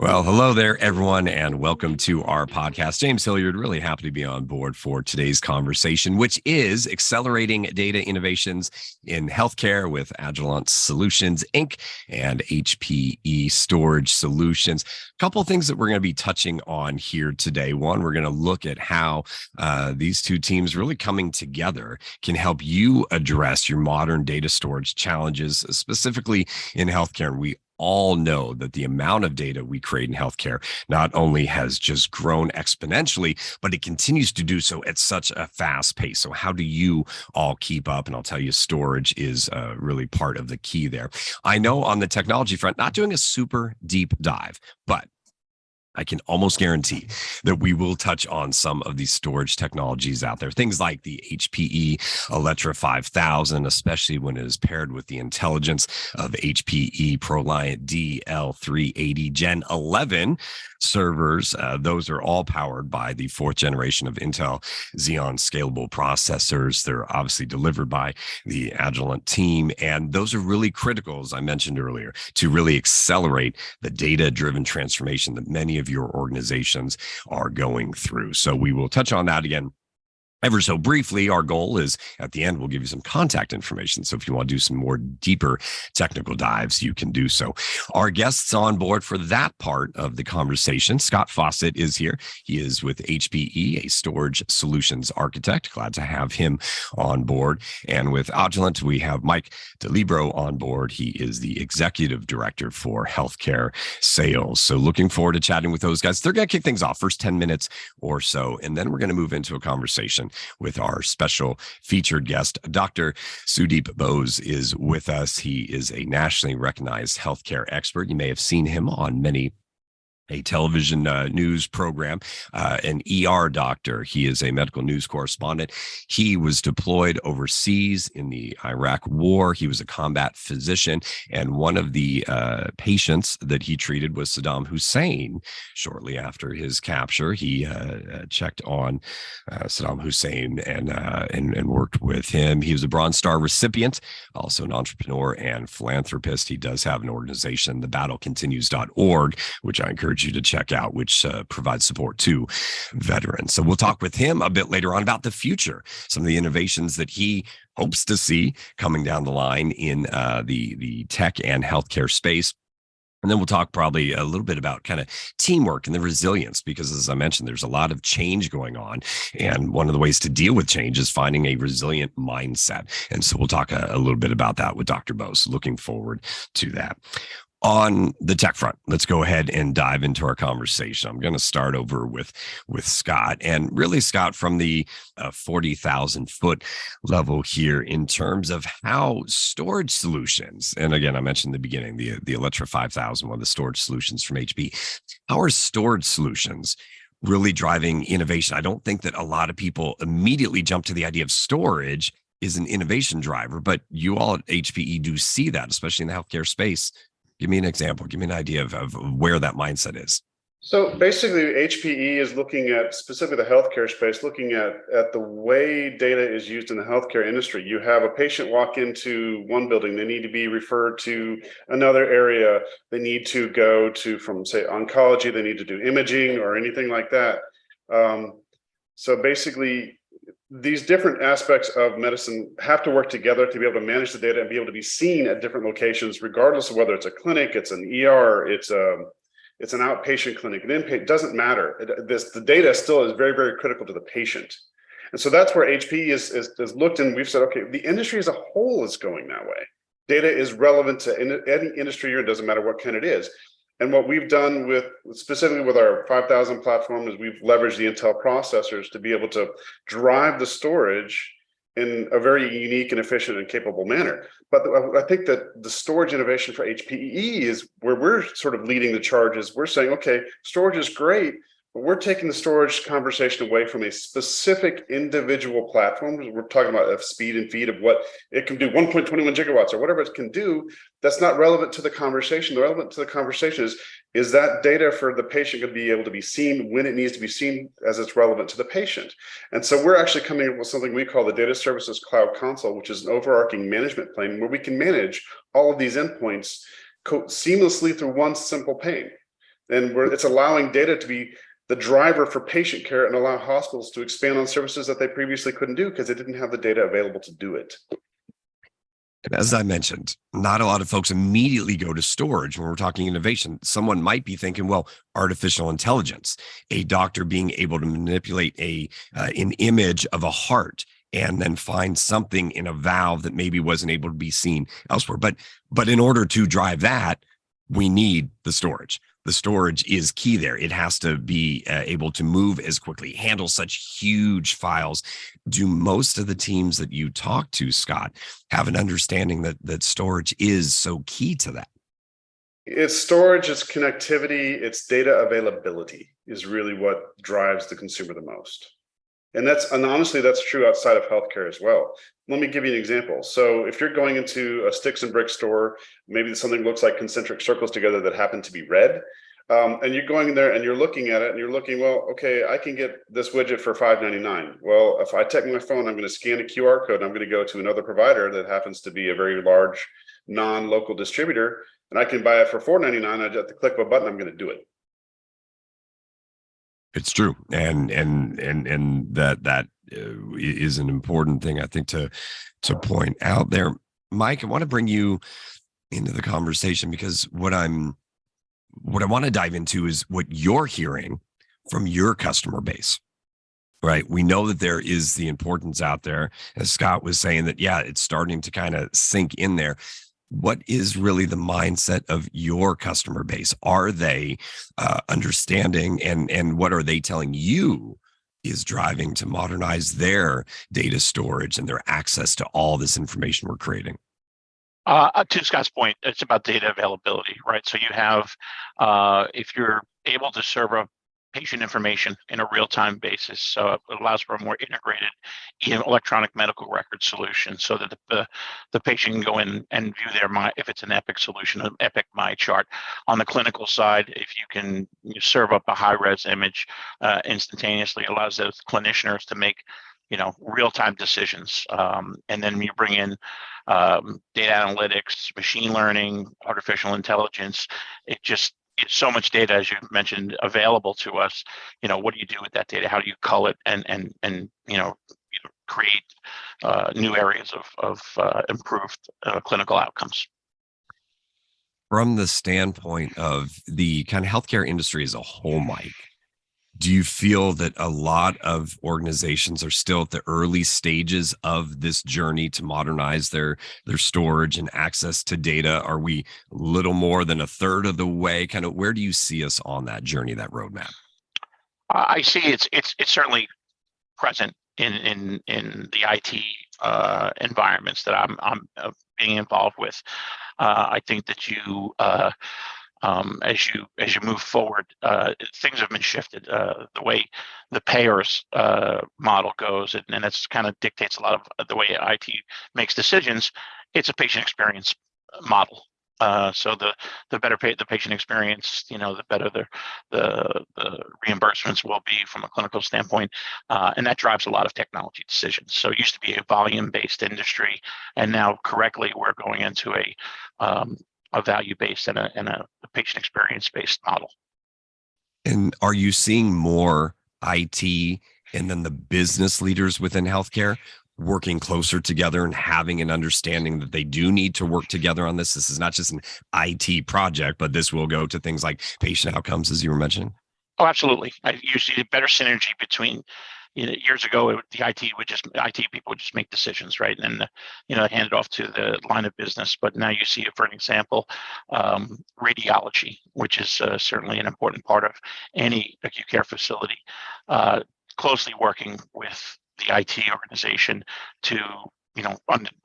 Well, hello there, everyone, and welcome to our podcast. James Hilliard, really happy to be on board for today's conversation, which is accelerating data innovations in healthcare with Agilant Solutions, Inc. and HPE Storage Solutions. A couple of things that we're going to be touching on here today. One, we're going to look at how these two teams really coming together can help you address your modern data storage challenges, specifically in healthcare. And we all know that the amount of data we create in healthcare not only has just grown exponentially, but it continues to do so at such a fast pace. So how do you all keep up? And I'll tell you, storage is really part of the key there. I know on the technology front, not doing a super deep dive, but I can almost guarantee that we will touch on some of these storage technologies out there. Things like the HPE Alletra 5000, especially when it is paired with the intelligence of HPE ProLiant DL380 Gen 11 servers. Those are all powered by the fourth generation of Intel Xeon scalable processors. They're obviously delivered by the Agilant team. And those are really critical, as I mentioned earlier, to really accelerate the data-driven transformation that many of your organizations are going through. So we will touch on that again ever so briefly. Our goal is at the end, we'll give you some contact information. So if you want to do some more deeper technical dives, you can do so. Our guests on board for that part of the conversation, Scott Fawcett is here. He is with HPE, a storage solutions architect. Glad to have him on board. And with Agilant, we have Mike DeLibero on board. He is the executive director for healthcare sales. So looking forward to chatting with those guys. They're going to kick things off first 10 minutes or so, and then we're going to move into a conversation with our special featured guest. Dr. Sudip Bose is with us. He is a nationally recognized healthcare expert. You may have seen him on a television news program, an ER doctor. He is a medical news correspondent. He was deployed overseas in the Iraq War. He was a combat physician, and one of the patients that he treated was Saddam Hussein. Shortly after his capture, he checked on Saddam Hussein and worked with him. He was a Bronze Star recipient, also an entrepreneur and philanthropist. He does have an organization, thebattlecontinues.org, which I encourage you to check out, which provides support to veterans. So we'll talk with him a bit later on about the future, some of the innovations that he hopes to see coming down the line in the tech and healthcare space. And then we'll talk probably a little bit about kind of teamwork and the resilience, because as I mentioned, there's a lot of change going on. And one of the ways to deal with change is finding a resilient mindset. And so we'll talk a little bit about that with Dr. Bose. Looking forward to that. On the tech front, let's go ahead and dive into our conversation. I'm going to start over with Scott, and really, Scott, from the 40,000 foot level here in terms of how storage solutions, and again, I mentioned in the beginning, the Alletra 5000, one of the storage solutions from HP, how are storage solutions really driving innovation? I don't think that a lot of people immediately jump to the idea of storage is an innovation driver, but you all at HPE do see that, especially in the healthcare space. Give me an example. Give me an idea of where that mindset is. So basically, HPE is looking at specifically the healthcare space, looking at the way data is used in the healthcare industry. You have a patient walk into one building, they need to be referred to another area. They need to go to, from say, oncology, they need to do imaging or anything like that. So basically, these different aspects of medicine have to work together to be able to manage the data and be able to be seen at different locations, regardless of whether it's a clinic, it's an ER, it's an outpatient clinic, an inpatient, doesn't matter. The data still is very, very critical to the patient. And so that's where HPE is looked, and we've said, okay, the industry as a whole is going that way. Data is relevant to any industry, or it doesn't matter what kind it is. And what we've done specifically with our 5000 platform is we've leveraged the Intel processors to be able to drive the storage in a very unique and efficient and capable manner. But I think that the storage innovation for HPE is where we're sort of leading the charges. We're saying, okay, storage is great, but we're taking the storage conversation away from a specific individual platform. We're talking about speed and feed of what it can do, 1.21 gigawatts or whatever it can do. That's not relevant to the conversation. The relevant to the conversation is that data for the patient going to be able to be seen when it needs to be seen as it's relevant to the patient. And so we're actually coming up with something we call the Data Services Cloud Console, which is an overarching management plane where we can manage all of these endpoints seamlessly through one simple pane. And it's allowing data to be the driver for patient care and allow hospitals to expand on services that they previously couldn't do because they didn't have the data available to do it. And as I mentioned, not a lot of folks immediately go to storage when we're talking innovation. Someone might be thinking, well, artificial intelligence, a doctor being able to manipulate an image of a heart and then find something in a valve that maybe wasn't able to be seen elsewhere. But in order to drive that, we need the storage. The storage is key there. It has to be able to move as quickly, handle such huge files. Do most of the teams that you talk to, Scott, have an understanding that storage is so key to that? It's storage, it's connectivity, it's data availability is really what drives the consumer the most. And honestly, that's true outside of healthcare as well. Let me give you an example. So if you're going into a sticks and bricks store, maybe something looks like concentric circles together that happen to be red, and you're going in there and you're looking at it and you're looking, well, okay, I can get this widget for $5.99. Well, if I take my phone, I'm going to scan a QR code. I'm going to go to another provider that happens to be a very large non-local distributor, and I can buy it for $4.99. I just have to click a button. I'm going to do it. It's true, and that is an important thing, I think, to point out there. Mike, I want to bring you into the conversation because what I want to dive into is what you're hearing from your customer base. Right, we know that there is the importance out there, as Scott was saying, that it's starting to kind of sink in there. What is really the mindset of your customer base? Are they understanding, and what are they telling you is driving to modernize their data storage and their access to all this information we're creating? To Scott's point, it's about data availability, right? So you have, if you're able to serve up patient information in a real-time basis, so it allows for a more integrated electronic medical record solution, so that the patient can go in and view if it's an Epic solution, an Epic MyChart. On the clinical side, if you can serve up a high-res image instantaneously, it allows those clinicians to make real-time decisions, and then you bring in data analytics, machine learning, artificial intelligence. It's so much data, as you mentioned, available to us. What do you do with that data? How do you cull it and create new areas of improved clinical outcomes? From the standpoint of the kind of healthcare industry as a whole, Mike, do you feel that a lot of organizations are still at the early stages of this journey to modernize their storage and access to data? Are we a little more than a third of the way? Kind of, where do you see us on that journey, that roadmap? I see it's certainly present in the IT environments that I'm being involved with. I think that as you move forward, things have been shifted. The way the payers model goes, and that's kind of dictates a lot of the way IT makes decisions. It's a patient experience model. So the better the patient experience, the better the reimbursements will be from a clinical standpoint, and that drives a lot of technology decisions. So it used to be a volume-based industry, and now correctly we're going into a value-based and a patient experience-based model. And are you seeing more IT and then the business leaders within healthcare working closer together and having an understanding that they do need to work together on this? This is not just an IT project, but this will go to things like patient outcomes, as you were mentioning. Oh, absolutely. You see a better synergy between, years ago, the IT people would just make decisions, right? And hand it off to the line of business. But now you see, for an example, radiology, which is certainly an important part of any acute care facility, closely working with the IT organization to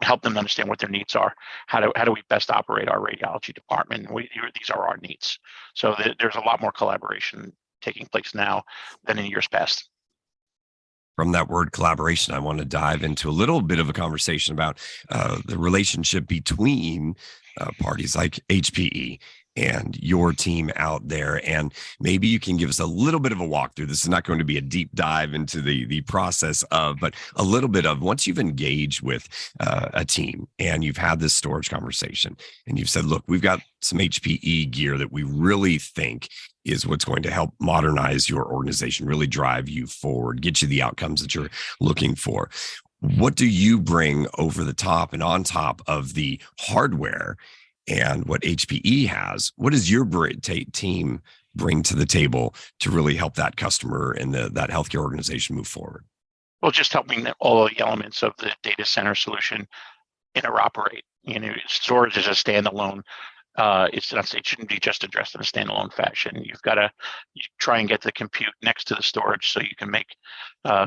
help them understand what their needs are. How do we best operate our radiology department? These are our needs. So there's a lot more collaboration taking place now than in years past. From that word collaboration, I want to dive into a little bit of a conversation about the relationship between parties like HPE and your team out there. And maybe you can give us a little bit of a walkthrough. This is not going to be a deep dive into the process of, but a little bit of once you've engaged with a team and you've had this storage conversation and you've said, look, we've got some HPE gear that we really think is what's going to help modernize your organization, really drive you forward, get you the outcomes that you're looking for. What do you bring over the top and on top of the hardware and what HPE has? What does your team bring to the table to really help that customer and that healthcare organization move forward? Well, just helping all the elements of the data center solution interoperate. Storage is a standalone. It shouldn't be just addressed in a standalone fashion. You've got to try and get the compute next to the storage so you can make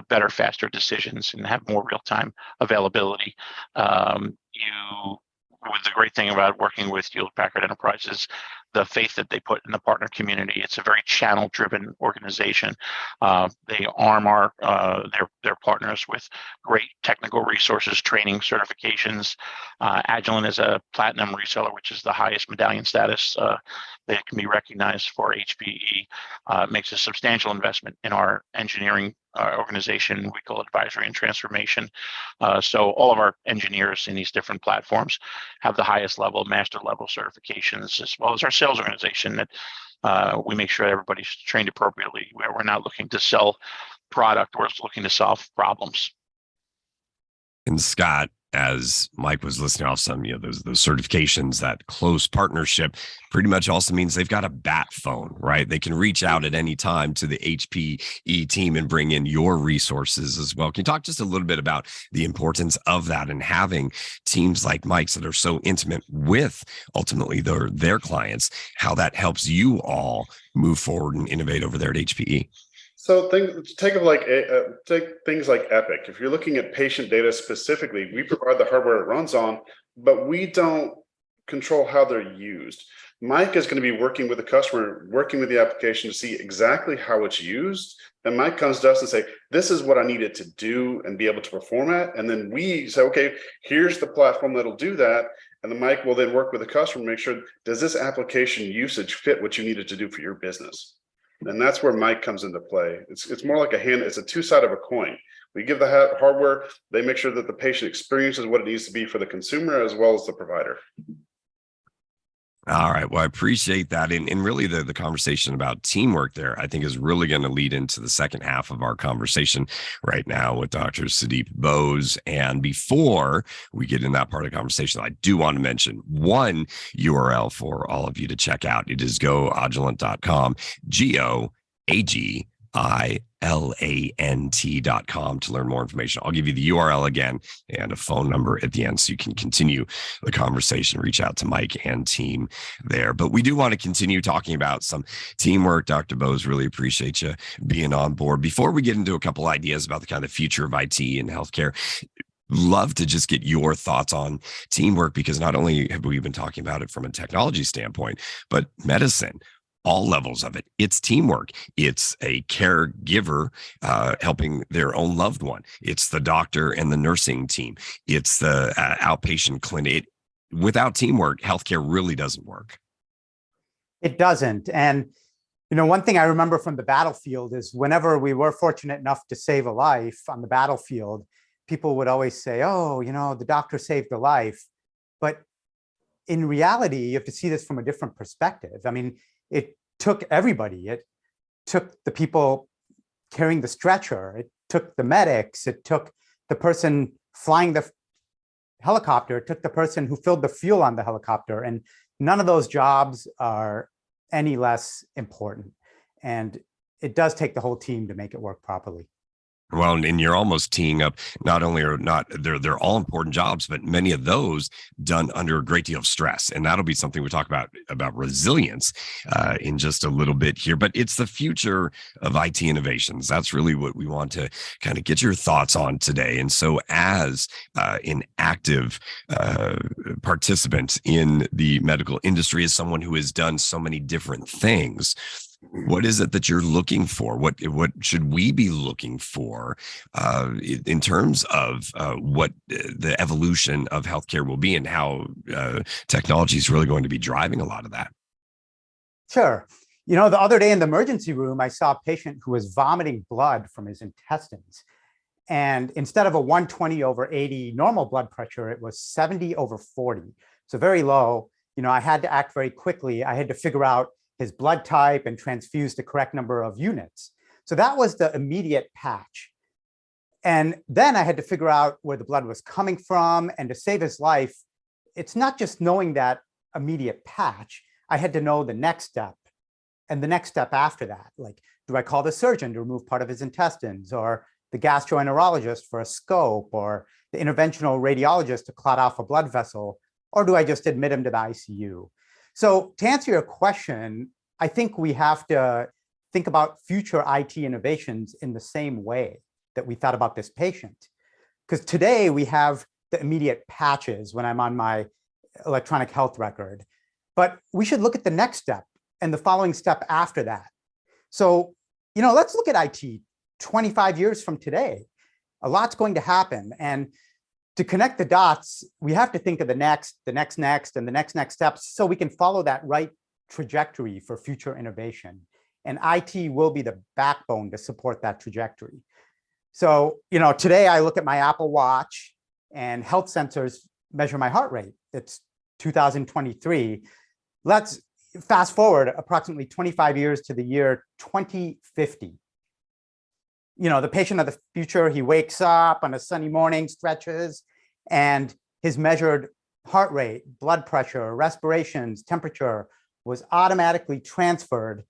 better, faster decisions and have more real-time availability. The great thing about working with Hewlett Packard Enterprise is the faith that they put in the partner community. It's a very channel-driven organization. They arm their partners with great technical resources, training, certifications. Agilant is a platinum reseller, which is the highest medallion status that can be recognized for HPE. Makes a substantial investment in our engineering organization. We call it advisory and transformation. So all of our engineers in these different platforms have the highest level, master level certifications, as well as our sales organization, that we make sure everybody's trained appropriately. We're not looking to sell product, we're looking to solve problems. And Scott, as Mike was listing off some, those certifications, that close partnership pretty much also means they've got a bat phone, right? They can reach out at any time to the HPE team and bring in your resources as well. Can you talk just a little bit about the importance of that and having teams like Mike's that are so intimate with ultimately their clients, how that helps you all move forward and innovate over there at HPE? So take things like Epic. If you're looking at patient data specifically, we provide the hardware it runs on, but we don't control how they're used. Mike is going to be working with the customer, working with the application to see exactly how it's used. And Mike comes to us and say, this is what I need it to do and be able to perform at. And then we say, okay, here's the platform that'll do that. And then Mike will then work with the customer to make sure, does this application usage fit what you need it to do for your business? And that's where Mike comes into play. It's more like it's a two-sided of a coin. We give the hardware, they make sure that the patient experiences what it needs to be for the consumer as well as the provider. All right. Well, I appreciate that. And really the conversation about teamwork there, I think, is really going to lead into the second half of our conversation right now with Dr. Sudip Bose. And before we get in that part of the conversation, I do want to mention one URL for all of you to check out. It is goagilant.com, GOAGILANT.com to learn more information. I'll give you the URL again and a phone number at the end so you can continue the conversation, reach out to Mike and team there. But we do want to continue talking about some teamwork. Dr. Bose, really appreciate you being on board. Before we get into a couple ideas about the kind of future of IT and healthcare, love to just get your thoughts on teamwork, because not only have we been talking about it from a technology standpoint, but medicine, all levels of it. It's teamwork. It's a caregiver helping their own loved one. It's the doctor and the nursing team. It's the outpatient clinic. Without teamwork, healthcare really doesn't work. It doesn't. And, one thing I remember from the battlefield is whenever we were fortunate enough to save a life on the battlefield, people would always say, oh, the doctor saved a life. But in reality, you have to see this from a different perspective. I mean, it took everybody. It took the people carrying the stretcher. It took the medics. It took the person flying the helicopter. It took the person who filled the fuel on the helicopter. And none of those jobs are any less important. And it does take the whole team to make it work properly. Well, and you're almost teeing up, not only are not they're all important jobs, but many of those done under a great deal of stress. And that'll be something we talk about resilience in just a little bit here. But it's the future of IT innovations. That's really what we want to kind of get your thoughts on today. And so as an active participant in the medical industry, as someone who has done so many different things, what is it that you're looking for? What should we be looking for in terms of what the evolution of healthcare will be and how technology is really going to be driving a lot of that? Sure. The other day in the emergency room, I saw a patient who was vomiting blood from his intestines. And instead of a 120/80 normal blood pressure, it was 70/40. So very low. I had to act very quickly. I had to figure out his blood type and transfuse the correct number of units. So that was the immediate patch. And then I had to figure out where the blood was coming from. And to save his life, it's not just knowing that immediate patch. I had to know the next step and the next step after that. Like, do I call the surgeon to remove part of his intestines, or the gastroenterologist for a scope, or the interventional radiologist to clot off a blood vessel, or do I just admit him to the ICU? So to answer your question, I think we have to think about future IT innovations in the same way that we thought about this patient. Because today we have the immediate patches when I'm on my electronic health record, but we should look at the next step and the following step after that. So, let's look at IT 25 years from today. A lot's going to happen. And to connect the dots, we have to think of the next, and the next steps so we can follow that right trajectory for future innovation. And IT will be the backbone to support that trajectory. So, today I look at my Apple Watch and health sensors measure my heart rate. It's 2023. Let's fast forward approximately 25 years to the year 2050. The patient of the future, he wakes up on a sunny morning, stretches, and his measured heart rate, blood pressure, respirations, temperature was automatically transferred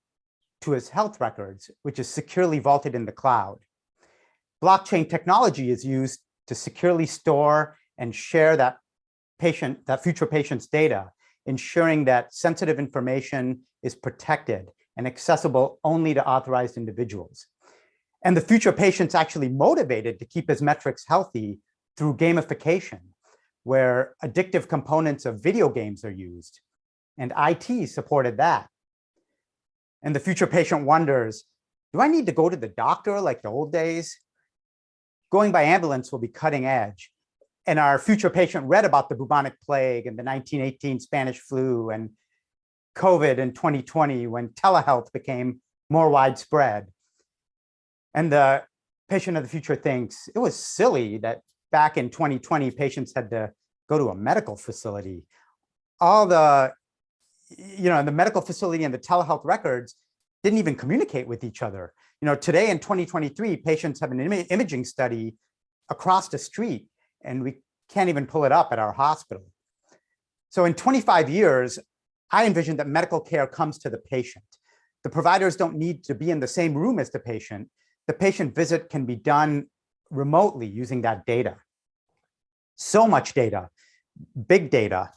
to his health records, which is securely vaulted in the cloud. Blockchain technology is used to securely store and share that future patient's data, ensuring that sensitive information is protected and accessible only to authorized individuals. And the future patient's actually motivated to keep his metrics healthy through gamification, where addictive components of video games are used. And IT supported that. And the future patient wonders, do I need to go to the doctor like the old days? Going by ambulance will be cutting edge. And our future patient read about the bubonic plague and the 1918 Spanish flu and COVID in 2020 when telehealth became more widespread. And the patient of the future thinks it was silly that back in 2020, patients had to go to a medical facility. All the medical facility and the telehealth records didn't even communicate with each other. Today in 2023, patients have an imaging study across the street, and we can't even pull it up at our hospital. So in 25 years, I envision that medical care comes to the patient. The providers don't need to be in the same room as the patient. The patient visit can be done remotely using that data. So much data, big data.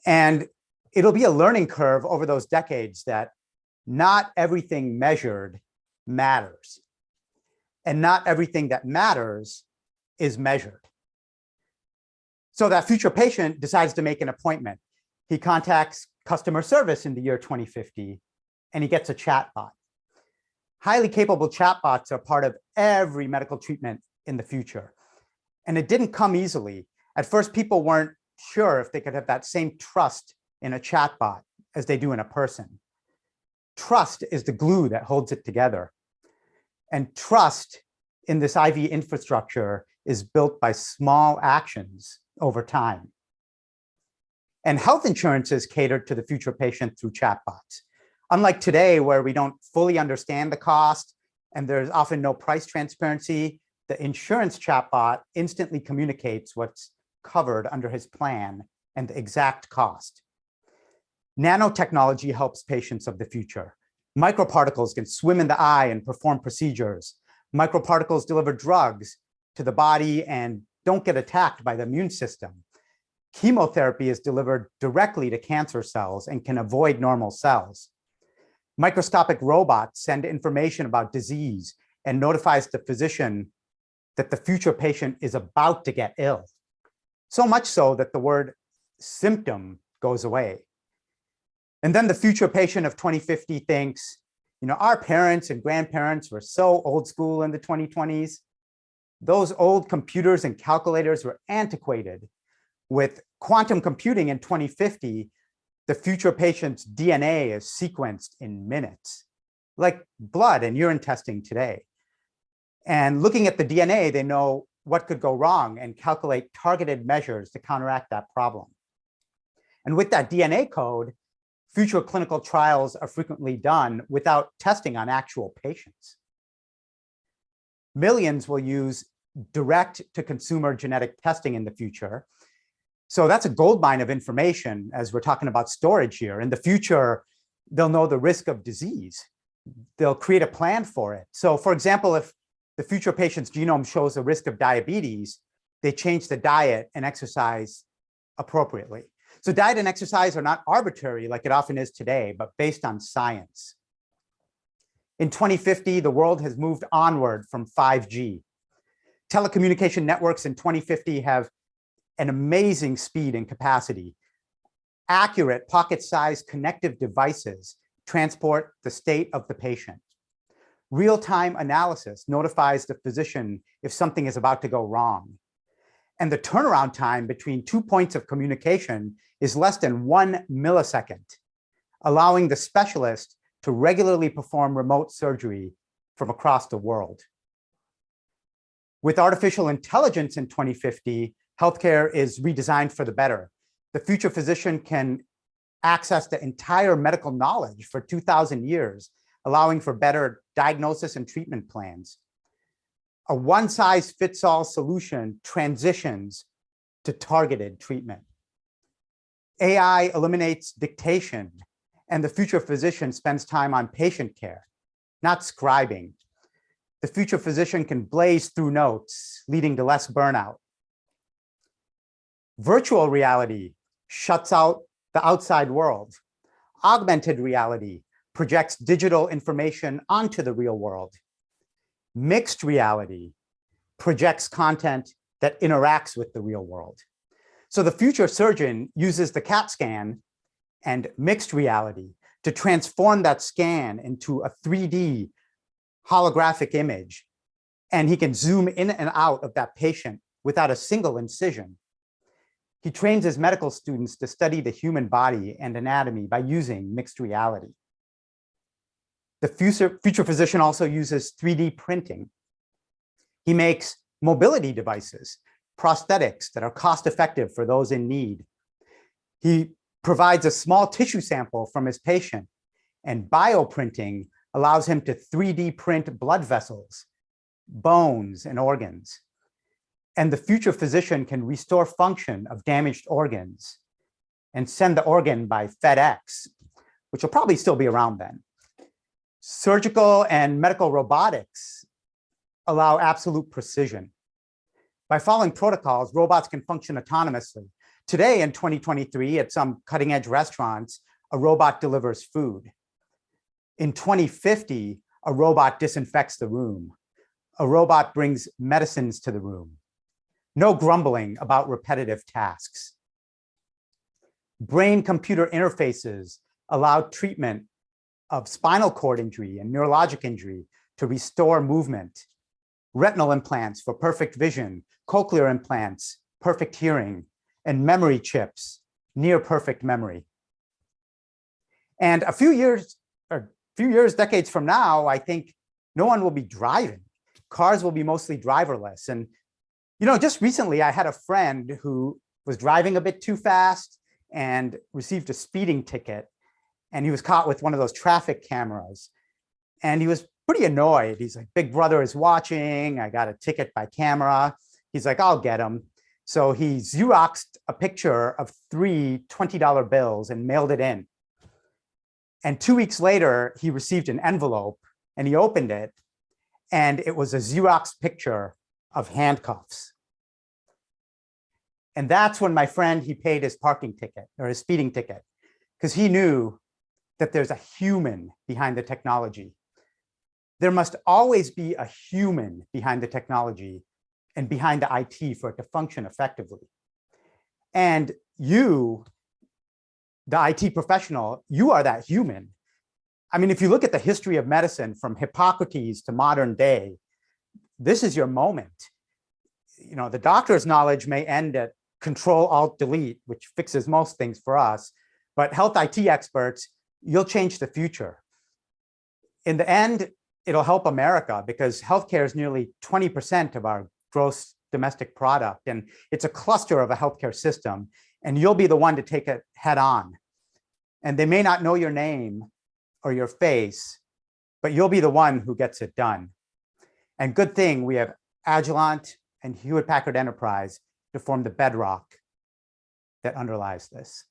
And it'll be a learning curve over those decades that not everything measured matters. And not everything that matters is measured. So that future patient decides to make an appointment. He contacts customer service in the year 2050, and he gets a chatbot. Highly capable chatbots are part of every medical treatment in the future. And it didn't come easily. At first, people weren't sure if they could have that same trust in a chatbot as they do in a person. Trust is the glue that holds it together. And trust in this IV infrastructure is built by small actions over time. And health insurance is catered to the future patient through chatbots. Unlike today, where we don't fully understand the cost and there's often no price transparency, the insurance chatbot instantly communicates what's covered under his plan and the exact cost. Nanotechnology helps patients of the future. Microparticles can swim in the eye and perform procedures. Microparticles deliver drugs to the body and don't get attacked by the immune system. Chemotherapy is delivered directly to cancer cells and can avoid normal cells. Microscopic robots send information about disease and notifies the physician that the future patient is about to get ill. So much so that the word symptom goes away. And then the future patient of 2050 thinks, our parents and grandparents were so old school in the 2020s. Those old computers and calculators were antiquated. With quantum computing in 2050, The future patient's DNA is sequenced in minutes, like blood and urine testing today. And looking at the DNA, they know what could go wrong and calculate targeted measures to counteract that problem. And with that DNA code, future clinical trials are frequently done without testing on actual patients. Millions will use direct-to-consumer genetic testing in the future. So that's a goldmine of information as we're talking about storage here. In the future, they'll know the risk of disease. They'll create a plan for it. So for example, if the future patient's genome shows a risk of diabetes, they change the diet and exercise appropriately. So diet and exercise are not arbitrary like it often is today, but based on science. In 2050, the world has moved onward from 5G. Telecommunication networks in 2050 have an amazing speed and capacity. Accurate pocket-sized connective devices transport the state of the patient. Real-time analysis notifies the physician if something is about to go wrong. And the turnaround time between 2 points of communication is less than 1 millisecond, allowing the specialist to regularly perform remote surgery from across the world. With artificial intelligence in 2050, healthcare is redesigned for the better. The future physician can access the entire medical knowledge for 2,000 years, allowing for better diagnosis and treatment plans. A one-size-fits-all solution transitions to targeted treatment. AI eliminates dictation, and the future physician spends time on patient care, not scribing. The future physician can blaze through notes, leading to less burnout. Virtual reality shuts out the outside world. Augmented reality projects digital information onto the real world. Mixed reality projects content that interacts with the real world. So the future surgeon uses the CAT scan and mixed reality to transform that scan into a 3D holographic image, and he can zoom in and out of that patient without a single incision. He trains his medical students to study the human body and anatomy by using mixed reality. The future physician also uses 3D printing. He makes mobility devices, prosthetics that are cost-effective for those in need. He provides a small tissue sample from his patient, and bioprinting allows him to 3D print blood vessels, bones, and organs. And the future physician can restore function of damaged organs and send the organ by FedEx, which will probably still be around then. Surgical and medical robotics allow absolute precision. By following protocols, robots can function autonomously. Today in 2023, at some cutting-edge restaurants, a robot delivers food. In 2050, a robot disinfects the room. A robot brings medicines to the room. No grumbling about repetitive tasks. Brain-computer interfaces allow treatment of spinal cord injury and neurologic injury to restore movement. Retinal implants for perfect vision, cochlear implants, perfect hearing, and memory chips, near perfect memory. And a few years, decades from now, I think no one will be driving. Cars will be mostly driverless. And just recently, I had a friend who was driving a bit too fast and received a speeding ticket. And he was caught with one of those traffic cameras. And he was pretty annoyed. He's like, Big Brother is watching. I got a ticket by camera. He's like, I'll get him. So he Xeroxed a picture of 3 $20 bills and mailed it in. And 2 weeks later, he received an envelope and he opened it. And it was a Xerox picture of handcuffs. And that's when my friend, he paid his parking ticket or his speeding ticket, because he knew that there's a human behind the technology. There must always be a human behind the technology and behind the IT for it to function effectively. And you, the IT professional, you are that human. I mean, if you look at the history of medicine from Hippocrates to modern day, this is your moment. The doctor's knowledge may end at Control-Alt-Delete, which fixes most things for us. but health IT experts, you'll change the future. In the end, it'll help America because healthcare is nearly 20% of our gross domestic product. And it's a cluster of a healthcare system. And you'll be the one to take it head on. And they may not know your name or your face, but you'll be the one who gets it done. And good thing we have Agilant and Hewlett Packard Enterprise to form the bedrock that underlies this.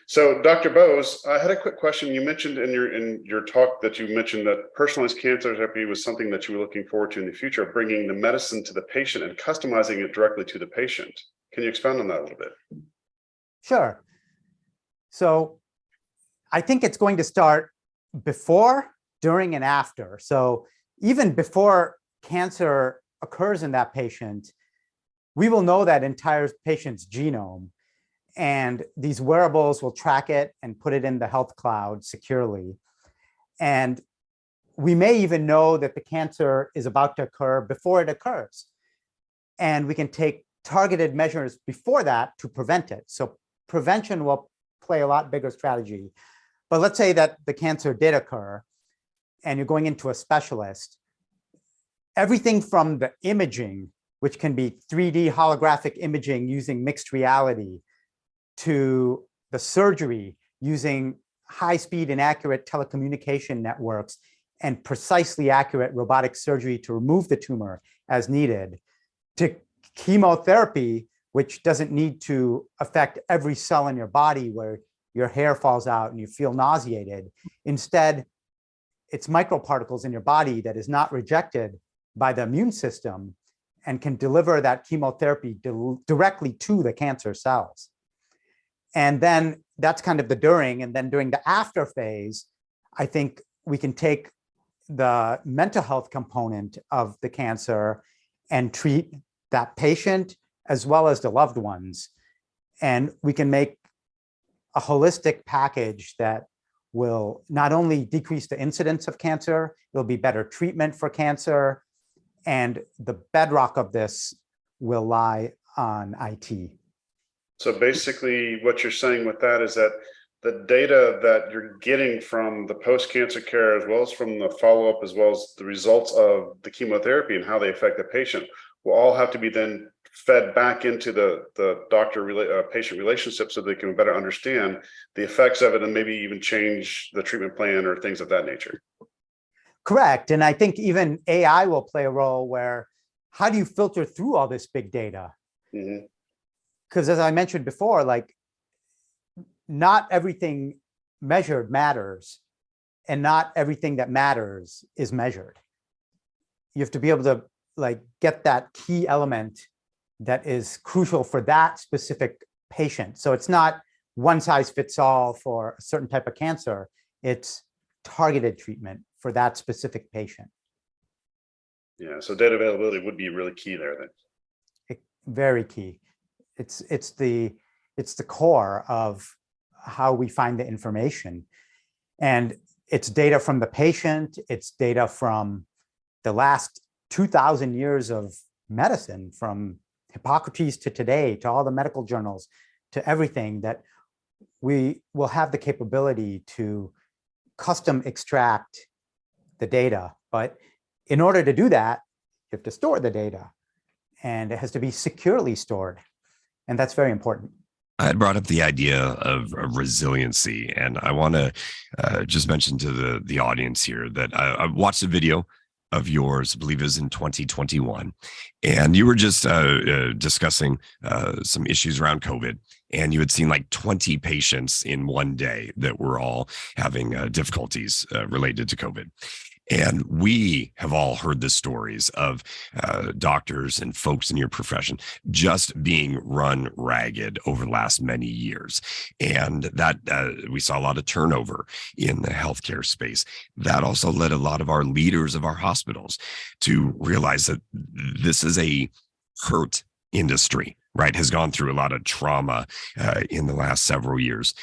So, Dr. Bose, I had a quick question. You mentioned in your talk that you mentioned that personalized cancer therapy was something that you were looking forward to in the future, bringing the medicine to the patient and customizing it directly to the patient. Can you expand on that a little bit? Sure. So I think it's going to start before, during, and after. So even before cancer occurs in that patient, we will know that entire patient's genome. And these wearables will track it and put it in the health cloud securely. And we may even know that the cancer is about to occur before it occurs. And we can take targeted measures before that to prevent it. So prevention will play a lot bigger strategy. But let's say that the cancer did occur and you're going into a specialist. Everything from the imaging, which can be 3D holographic imaging using mixed reality, to the surgery using high-speed and accurate telecommunication networks and precisely accurate robotic surgery to remove the tumor as needed, to chemotherapy, which doesn't need to affect every cell in your body where your hair falls out and you feel nauseated. Instead, it's microparticles in your body that is not rejected by the immune system and can deliver that chemotherapy directly to the cancer cells. And then that's kind of the during, and then during the after phase, I think we can take the mental health component of the cancer and treat that patient as well as the loved ones. And we can make a holistic package that will not only decrease the incidence of cancer, it'll be better treatment for cancer. And the bedrock of this will lie on IT. So basically what you're saying with that is that the data that you're getting from the post-cancer care, as well as from the follow-up, as well as the results of the chemotherapy and how they affect the patient, will all have to be then fed back into the doctor-patient relationship so they can better understand the effects of it and maybe even change the treatment plan or things of that nature. Correct. And I think even AI will play a role where, how do you filter through all this big data? Mm-hmm. Because as I mentioned before, like, not everything measured matters, and not everything that matters is measured. You have to be able to get that key element that is crucial for that specific patient. So it's not one size fits all for a certain type of cancer. It's targeted treatment for that specific patient. Yeah, so data availability would be really key there then. Very key. It's the core of how we find the information. And it's data from the patient, it's data from the last 2,000 years of medicine, from Hippocrates to today, to all the medical journals, to everything, that we will have the capability to custom extract the data. But in order to do that, you have to store the data, and it has to be securely stored. And that's very important. I had brought up the idea of resiliency, and I want to just mention to the audience here that I watched a video of yours, I believe it was in 2021, and you were just discussing some issues around COVID, and you had seen like 20 patients in one day that were all having difficulties related to COVID. And we have all heard the stories of doctors and folks in your profession just being run ragged over the last many years. And that we saw a lot of turnover in the healthcare space. That also led a lot of our leaders of our hospitals to realize that this is a hurt industry, right? Has gone through a lot of trauma in the last several years.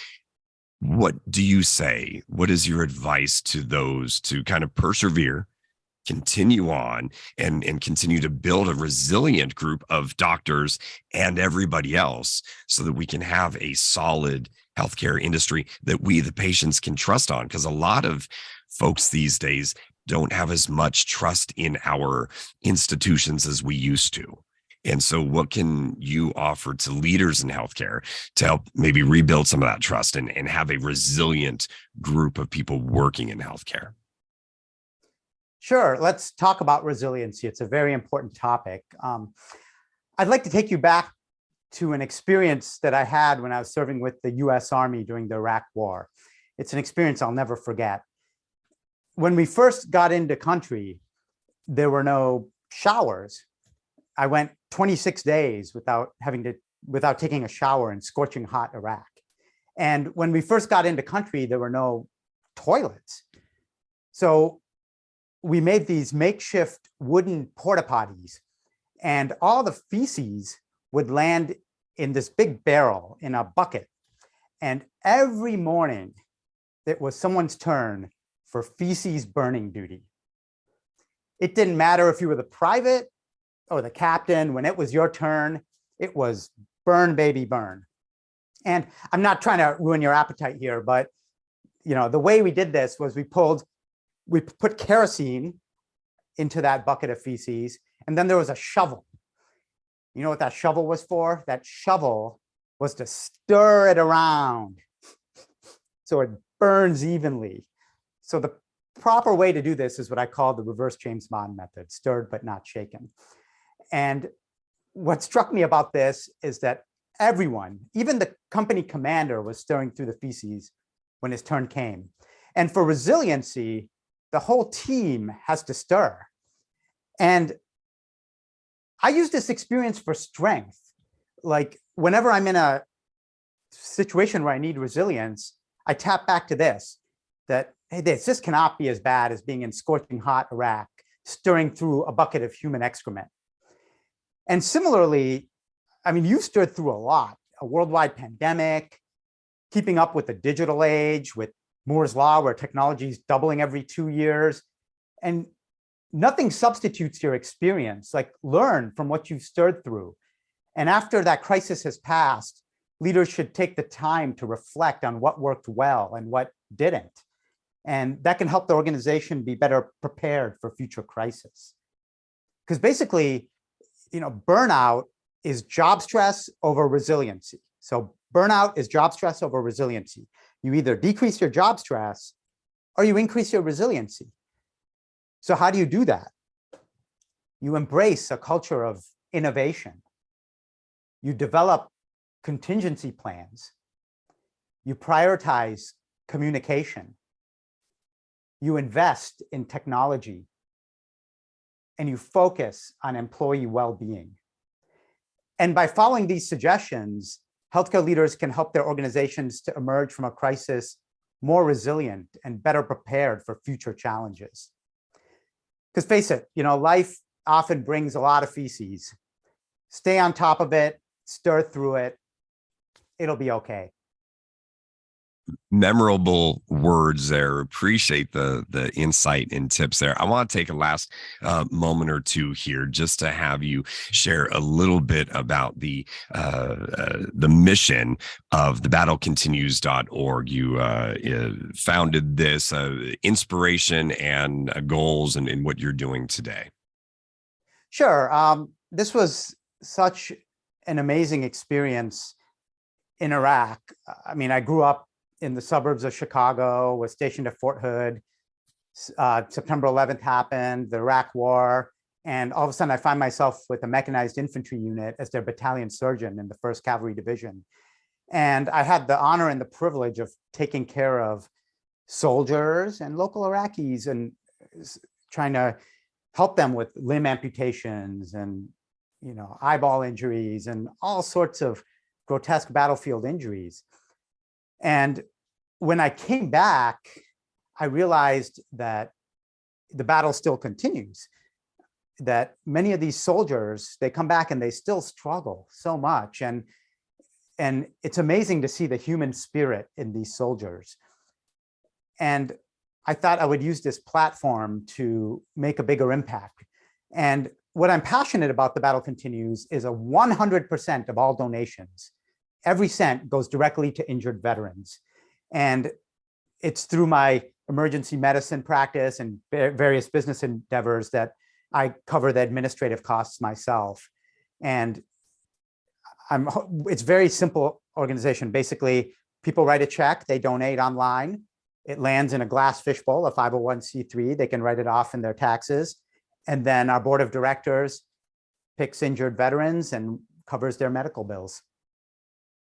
What do you say? What is your advice to those to kind of persevere continue on and continue to build a resilient group of doctors and everybody else so that we can have a solid healthcare industry that we, the patients, can trust on. Because a lot of folks these days don't have as much trust in our institutions as we used to. And so what can you offer to leaders in healthcare to help maybe rebuild some of that trust and have a resilient group of people working in healthcare? Sure. Let's talk about resiliency. It's a very important topic. I'd like to take you back to an experience that I had when I was serving with the US Army during the Iraq War. It's an experience I'll never forget. When we first got into country, there were no showers. I went 26 days without taking a shower in scorching hot Iraq. And when we first got into country, there were no toilets. So we made these makeshift wooden porta potties, and all the feces would land in this big barrel in a bucket. And every morning it was someone's turn for feces burning duty. It didn't matter if you were the private or the captain. When it was your turn, it was burn, baby, burn. And I'm not trying to ruin your appetite here, but the way we did this was we put kerosene into that bucket of feces, and then there was a shovel. You know what that shovel was for? That shovel was to stir it around so it burns evenly. So the proper way to do this is what I call the reverse James Bond method, stirred but not shaken. And what struck me about this is that everyone, even the company commander, was stirring through the feces when his turn came. And for resiliency, the whole team has to stir. And I use this experience for strength. Like whenever I'm in a situation where I need resilience, I tap back to this, that, hey, this cannot be as bad as being in scorching hot Iraq, stirring through a bucket of human excrement. And similarly, I mean, you stirred through a lot, a worldwide pandemic, keeping up with the digital age, with Moore's Law, where technology is doubling every 2 years. And nothing substitutes your experience. Like, learn from what you've stirred through. And after that crisis has passed, leaders should take the time to reflect on what worked well and what didn't. And that can help the organization be better prepared for future crises. Because basically, burnout is job stress over resiliency. So burnout is job stress over resiliency. You either decrease your job stress or you increase your resiliency. So how do you do that? You embrace a culture of innovation. You develop contingency plans. You prioritize communication. You invest in technology. And you focus on employee well-being. And by following these suggestions, healthcare leaders can help their organizations to emerge from a crisis more resilient and better prepared for future challenges. Because face it, life often brings a lot of feces. Stay on top of it, stir through it. It'll be okay. Memorable words there. Appreciate the insight and tips there. I want to take a last moment or two here just to have you share a little bit about the mission of the battlecontinues.org. You founded this inspiration and goals and what you're doing today. Sure. This was such an amazing experience in Iraq. I mean, I grew up in the suburbs of Chicago, was stationed at Fort Hood. September 11th happened, the Iraq War, and all of a sudden I find myself with a mechanized infantry unit as their battalion surgeon in the 1st Cavalry Division. And I had the honor and the privilege of taking care of soldiers and local Iraqis and trying to help them with limb amputations and eyeball injuries and all sorts of grotesque battlefield injuries. And when I came back, I realized that the battle still continues, that many of these soldiers, they come back and they still struggle so much. And it's amazing to see the human spirit in these soldiers. And I thought I would use this platform to make a bigger impact. And what I'm passionate about, the Battle Continues, is a 100% of all donations. Every cent goes directly to injured veterans. And it's through my emergency medicine practice and various business endeavors that I cover the administrative costs myself. And it's very simple organization. Basically, people write a check, they donate online. It lands in a glass fishbowl, a 501c3. They can write it off in their taxes. And then our board of directors picks injured veterans and covers their medical bills.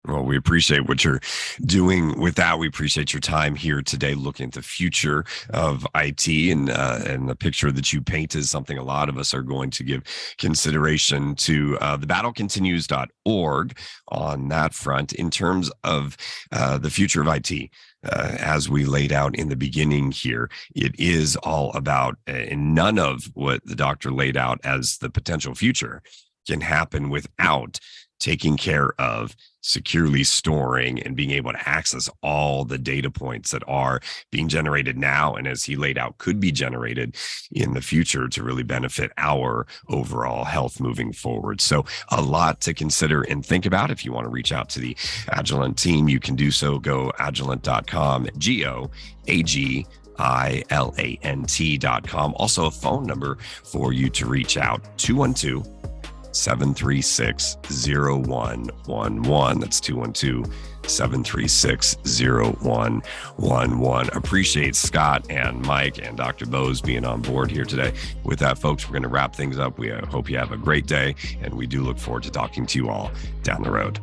Well, we appreciate what you're doing with that. We appreciate your time here today, looking at the future of IT, and the picture that you paint is something a lot of us are going to give consideration to. Thebattlecontinues.org on that front in terms of the future of IT. As we laid out in the beginning here, it is all about, and none of what the doctor laid out as the potential future can happen without taking care of securely storing and being able to access all the data points that are being generated now, and as he laid out, could be generated in the future to really benefit our overall health moving forward. So a lot to consider and think about. If you want to reach out to the Agilant team, you can do so. Go agilant.com, GOAGILANT.com. Also a phone number for you to reach out, 212-736-0111. That's 212-736-0111. Appreciate Scott and Mike and Dr. Bose being on board here today. With that, folks, we're going to wrap things up. We hope you have a great day, and we do look forward to talking to you all down the road.